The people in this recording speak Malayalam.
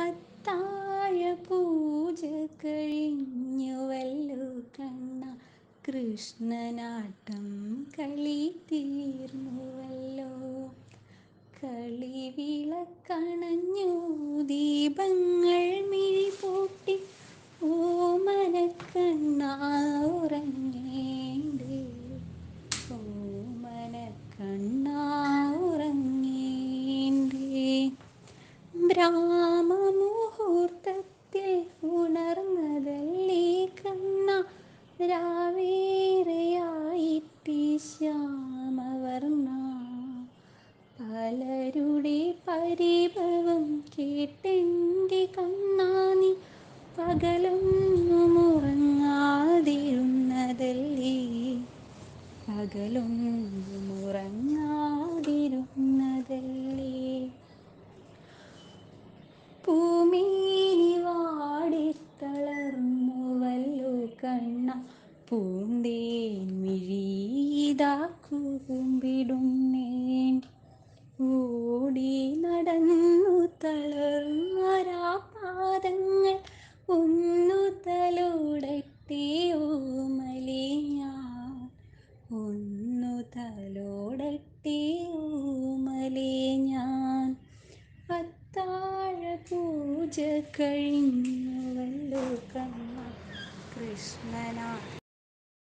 അത്താഴ പൂജ കഴിഞ്ഞുവല്ലോ കണ്ണ, കൃഷ്ണനാട്ടം കളി തീർന്നുവല്ലോ. കളിവിളക്കണഞ്ഞു ദീപങ്ങൾ മിഴിപൂട്ടി, ഓമനക്കണ്ണ ഉറങ്ങേണ്ടേ, ഓമനക്കണ്ണ ഉറങ്ങേണ്ടേ. ബ്രാഹ്മമുഹൂർത്തത്തിൽ ഉണർന്നതല്ലേ കണ്ണ, രാവേറെയായിട്ടി ശ്യാമവർണ്ണ. പലരുടെ പരിഭവം കേട്ടെൻ്റെ കണ്ണാ നീ, പകലൊന്നും ഉറങ്ങാതിരുന്നതല്ലേ, പകലൊന്നും ഉറങ്ങാതിരുന്നതല്ലേ. പൂമേനി വാടിത്തളർന്നുവല്ലോ കണ്ണ, പൂന്തേൻ മിഴീതാ കൂമ്പിടുന്നേൻ. ഓടി നടന്നു തളർന്നൊരാപാദങ്ങൾ ഒന്നു തലോടട്ടെ ഓമലേ ഞാൻ, ഒന്നു തലോടട്ടെ ഓമലേ ഞാൻ. അത്താഴ പൂജ കഴിഞ്ഞുവല്ലോ കണ്ണ, കൃഷ്ണനാട്ടം